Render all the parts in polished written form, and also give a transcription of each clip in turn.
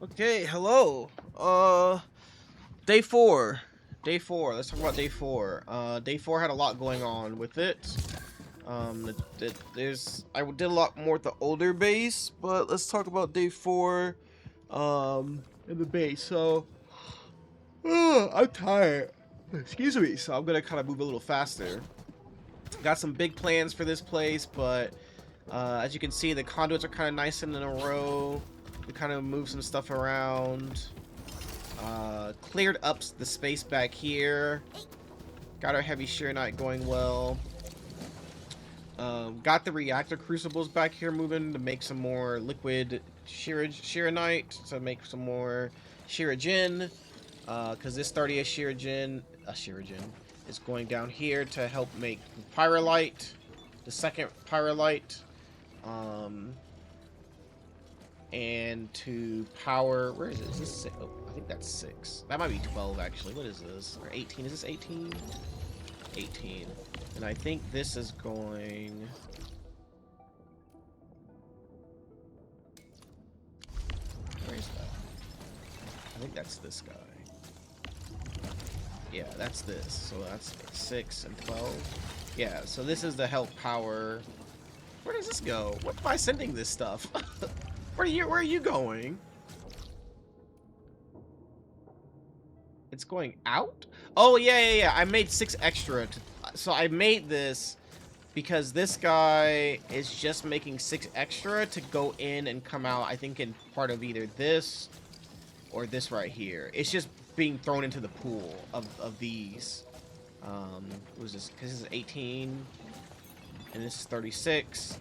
Okay, hello. Day four. Day four. Let's talk about day four. Day four had a lot going on with it. I did a lot more with the older base, but let's talk about day four. In the base. So, I'm tired. Excuse me. So I'm gonna kind of move a little faster. Got some big plans for this place, but as you can see, the conduits are kind of nice and in a row. We kind of move some stuff around. Cleared up the space back here. Got our heavy shear knight going well. Got the reactor crucibles back here moving to make some more liquid shearonite, to make some more shearogen. Because this 30th shearogen is going down here to help make pyrolite, the second pyrolite. Um, and to power, where is it? Is this six? Oh, I think that's 6. That might be 12 actually. What is this? Or 18? Is this 18? 18. And I think this is going. Where is that? I think that's this guy. Yeah, that's this. So that's 6 and 12. Yeah, so this is the help power. Where does this go? What am I sending this stuff? Where are you going? It's going out? Oh, yeah. I made 6 extra. So I made this because this guy is just making 6 extra to go in and come out, I think, in part of either this or this right here. It's just being thrown into the pool of these. What was this? Because this is 18, and this is 36.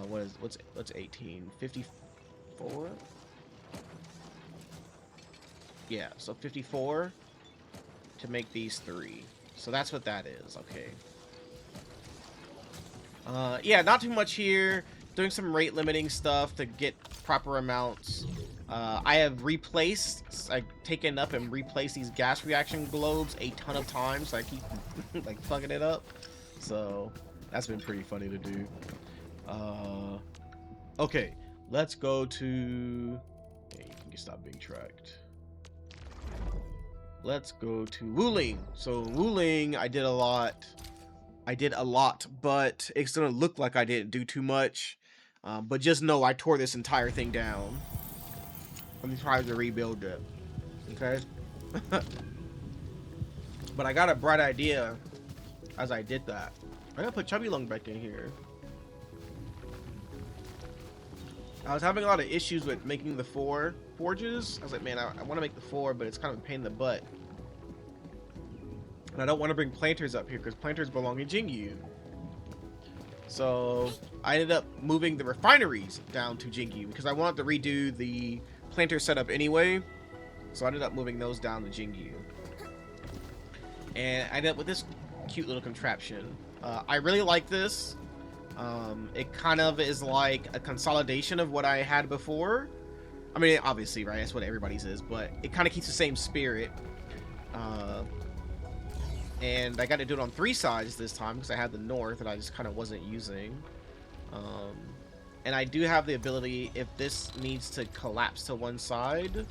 What's 18? 54? Yeah, so 54 to make these 3. So that's what that is, okay. Yeah, not too much here. Doing some rate limiting stuff to get proper amounts. I have taken up and replaced these gas reaction globes a ton of times, so I keep like fucking it up. So that's been pretty funny to do. Okay, let's go to. Yeah, you can stop being tracked. Let's go to Wuling. So Wuling, I did a lot. But it's gonna look like I didn't do too much. But just know I tore this entire thing down. I'm trying to rebuild it. Okay? But I got a bright idea as I did that. I'm gonna put Chubby Lung back in here. I was having a lot of issues with making the 4 forges. I was like, man, I want to make the 4, but it's kind of a pain in the butt. And I don't want to bring planters up here because planters belong in Jingyu. So I ended up moving the refineries down to Jingyu because I wanted to redo the planter setup anyway. So I ended up moving those down to Jingyu. And I ended up with this cute little contraption. I really like this. It kind of is like a consolidation of what I had before. I mean, obviously, right? That's what everybody's is, but it kind of keeps the same spirit. And I got to do it on 3 sides this time because I had the north that I just kind of wasn't using. And I do have the ability, if this needs to collapse to one side,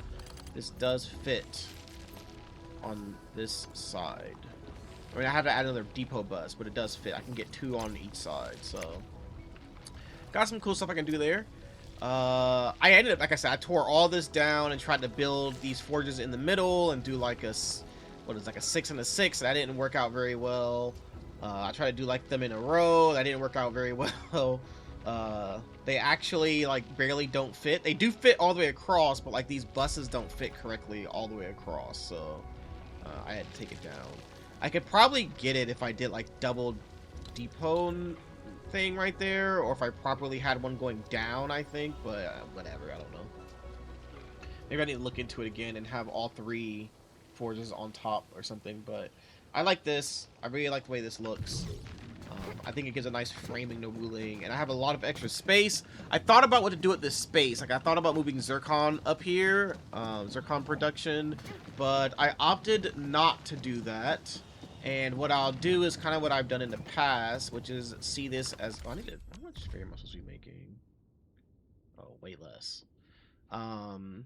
this does fit on this side. I mean, I have to add another depot bus, but it does fit. I can get 2 on each side, so got some cool stuff I can do there. I ended up, like I said, I tore all this down and tried to build these forges in the middle and do like a 6 and a 6. That didn't work out very well. I tried to do like them in a row. That didn't work out very well. They actually like barely don't fit. They do fit all the way across, but like these buses don't fit correctly all the way across. So I had to take it down. I could probably get it if I did like double depot thing right there, or if I properly had one going down, I think, but whatever, I don't know. Maybe I need to look into it again and have all 3 forges on top or something, but I like this. I really like the way this looks. I think it gives a nice framing to Wuling, and I have a lot of extra space. I thought about what to do with this space. Like, I thought about moving Zircon up here, Zircon production, but I opted not to do that. And what I'll do is kind of what I've done in the past, which is see this as... Oh, I need to... How much fair am I supposed to be making? Oh, way less. Um,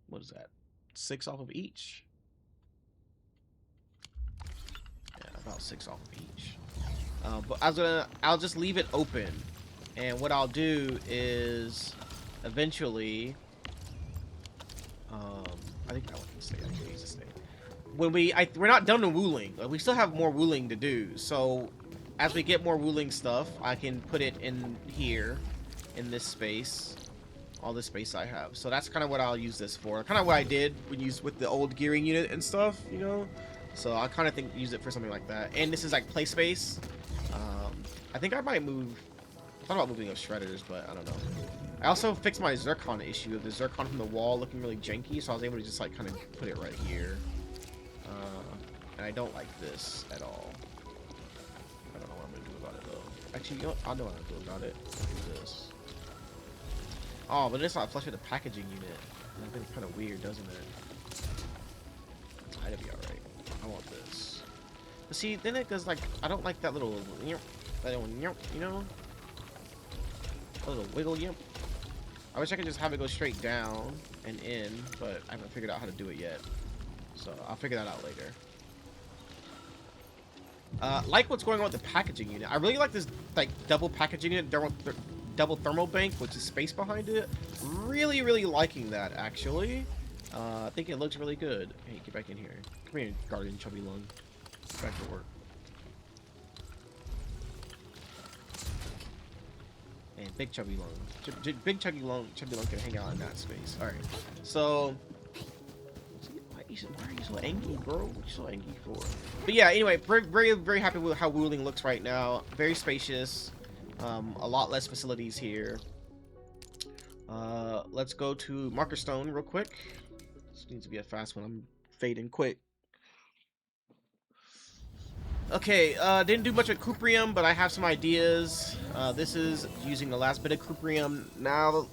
what is that? 6 off of each. Yeah, about 6 off of each. But I'll just leave it open, and what I'll do is eventually, I think that one can stay. I think it needs to stay. When we're not done with wooling. Like, we still have more wooling to do. So as we get more wooling stuff, I can put it in here, in this space, all this space I have. So that's kind of what I'll use this for. Kind of what I did when used with the old gearing unit and stuff, you know. So I kind of think use it for something like that. And this is like play space. I think I might move. I thought about moving up shredders, but I don't know. I also fixed my zircon issue of the zircon from the wall looking really janky, so I was able to just like kind of put it right here. And I don't like this at all. I don't know what I'm gonna do about it though. Actually, you know what? I know what I'm gonna do about it. Do this. Oh, but it's not flush with the packaging unit. That thing's kind of weird, doesn't it? That'd be alright. I want this. But see, then it goes like, I don't like that little, that little, you know? A little wiggle yimp. I wish I could just have it go straight down and in, but I haven't figured out how to do it yet. So I'll figure that out later. Like what's going on with the packaging unit. I really like this like double packaging unit, double thermal bank, which is space behind it. Really, really liking that actually. I think it looks really good. Hey, get back in here. Come here, Guardian Chubby Lung. Get back to work. And Big Chubby Lung. Big Chubby Lung can hang out in that space. Alright. So why are you so angry, bro? What are you so angry for? But yeah, anyway, very, very happy with how Wuling looks right now. Very spacious. A lot less facilities here. Let's go to Marker Stone real quick. This needs to be a fast one. I'm fading quick. Okay, didn't do much with Cuprium, but I have some ideas. This is using the last bit of Cuprium. Now,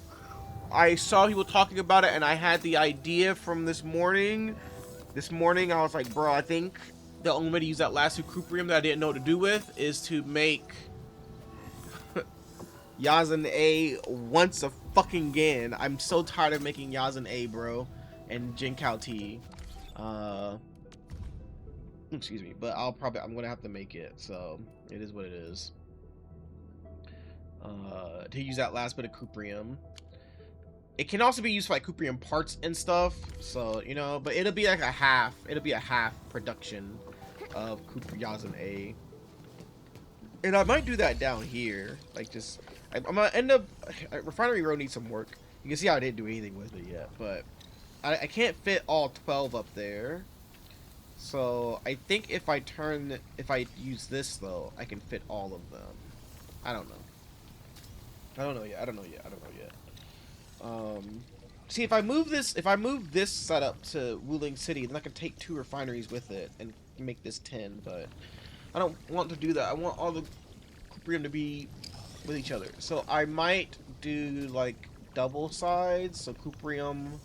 I saw people talking about it, and I had the idea from this morning. This morning, I was like, bro, I think the only way to use that last Cuprium that I didn't know what to do with is to make Yazan A once a fucking again. I'm so tired of making Yazan A, bro, and Jinkao T. Excuse me, but I'm gonna have to make it, so it is what it is. To use that last bit of Cuprium. It can also be used for like Cuprium parts and stuff, so you know, but it'll be like a half production of Yazan A. And I might do that down here, like just I'm gonna end up Refinery Road needs some work. You can see how I didn't do anything with it yet, but I can't fit all 12 up there. So I think if I use this though, I can fit all of them. I don't know yet. See, if I move this setup to Wuling City, then I can take 2 refineries with it and make this 10. But I don't want to do that. I want all the Cuprium to be with each other. So I might do like double sides, so Cuprium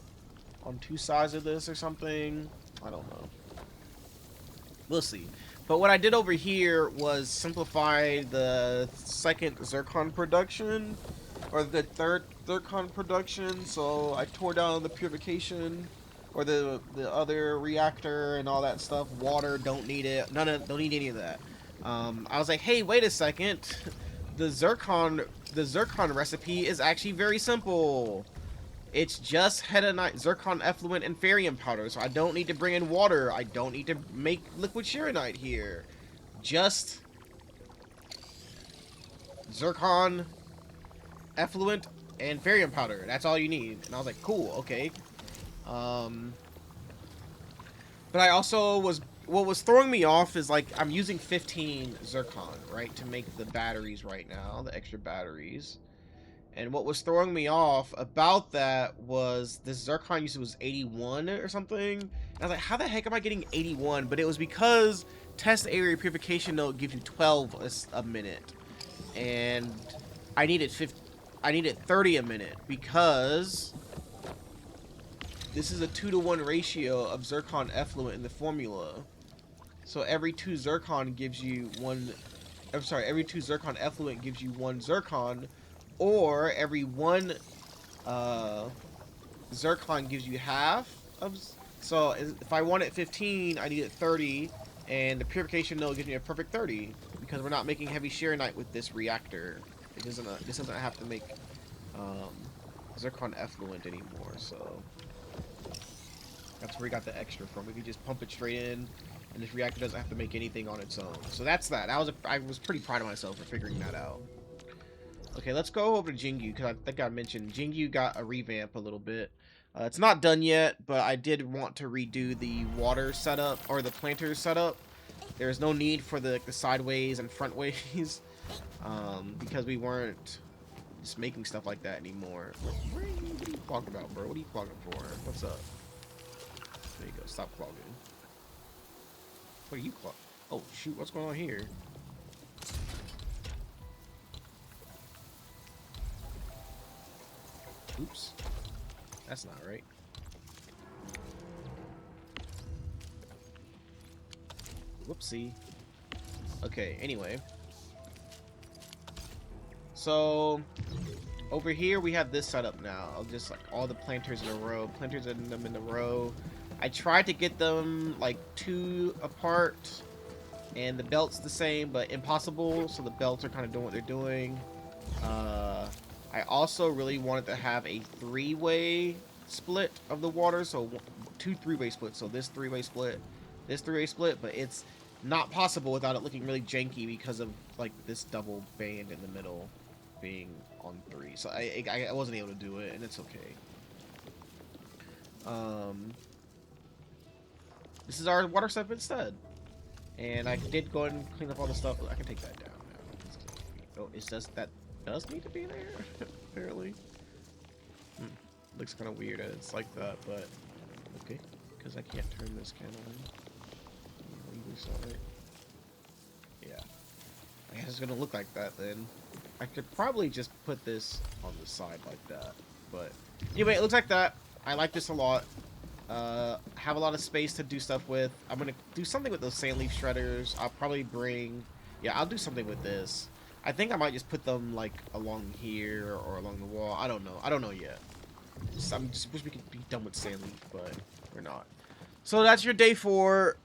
on 2 sides of this or something. I don't know. We'll see. But what I did over here was simplify the second zircon production, or the third zircon production. So I tore down the purification, or the other reactor and all that stuff. Water, don't need it. Don't need any of that. I was like, hey, wait a second. The zircon recipe is actually very simple. It's just hedanite, zircon effluent, and ferrium powder, so I don't need to bring in water. I don't need to make liquid chironite here. Just zircon, effluent, and ferrium powder. That's all you need. And I was like, cool, okay. But I also what was throwing me off is like I'm using 15 zircon, right, to make the batteries right now, the extra batteries. And what was throwing me off about that was this zircon usage was 81 or something. And I was like, how the heck am I getting 81? But it was because test area purification node gives you 12 a minute. And I needed 30 a minute because this is a 2-to-1 ratio of zircon effluent in the formula. So every 2 zircon gives you every 2 zircon effluent gives you 1 zircon. Or every 1 zircon gives you half of. So if I wanted 15, I needed 30, and the purification node gives me a perfect 30 because we're not making heavy shearnite with this reactor. This doesn't have to make um, zircon effluent anymore. So that's where we got the extra from. We can just pump it straight in, and this reactor doesn't have to make anything on its own. So that's that. I was pretty proud of myself for figuring that out. Okay, let's go over to Jingyu, because I think I mentioned Jingyu got a revamp a little bit. It's not done yet, but I did want to redo the water setup, or the planters setup. There's no need for the sideways and frontways, because we weren't just making stuff like that anymore. What are you clogging about, bro? What are you clogging for? What's up? There you go, stop clogging. What are you clogging? Oh, shoot, what's going on here? Oops. That's not right. Whoopsie. Okay, anyway. So, over here we have this setup now. Of just like all the planters in a row. Planters in them in a row. I tried to get them like 2 apart. And the belt's the same, but impossible. So the belts are kind of doing what they're doing. I also really wanted to have a 3-way split of the water, so 2 3-way splits. So this 3-way split, this 3-way split, but it's not possible without it looking really janky because of like this double band in the middle being on 3. So I wasn't able to do it, and it's okay. This is our water step instead, and I did go ahead and clean up all the stuff. I can take that down now. Oh, it says that does need to be there, apparently. Looks kind of weird that it's like that, but okay, because I can't turn this can on. Yeah, I guess it's gonna look like that then. I could probably just put this on the side like that, but anyway, it looks like that. I like this a lot. Have a lot of space to do stuff with. I'm gonna do something with those sand leaf shredders. I'll probably bring, yeah, I'll do something with this. I think I might just put them like along here or along the wall. I don't know. I don't know yet. I just wish we could be done with sand leaf, but we're not. So that's your day 4.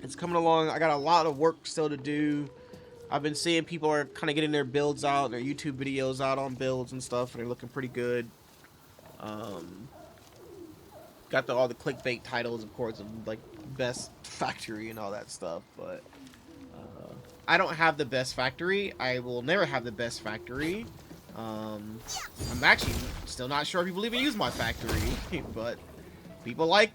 It's coming along. I got a lot of work still to do. I've been seeing people are kind of getting their builds out, their YouTube videos out on builds and stuff, and they're looking pretty good. Got all the clickbait titles, of course, of like best factory and all that stuff, but I don't have the best factory. I will never have the best factory. I'm actually still not sure if people even use my factory, but people like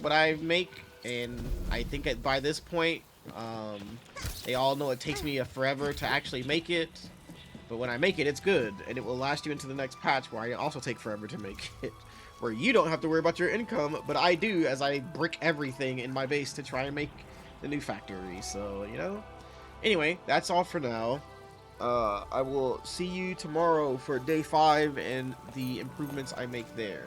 what I make, and I think by this point, they all know it takes me forever to actually make it. But when I make it, it's good, and it will last you into the next patch, where I also take forever to make it, where you don't have to worry about your income, but I do, as I brick everything in my base to try and make the new factory. So, you know. Anyway, that's all for now. I will see you tomorrow for day 5 and the improvements I make there.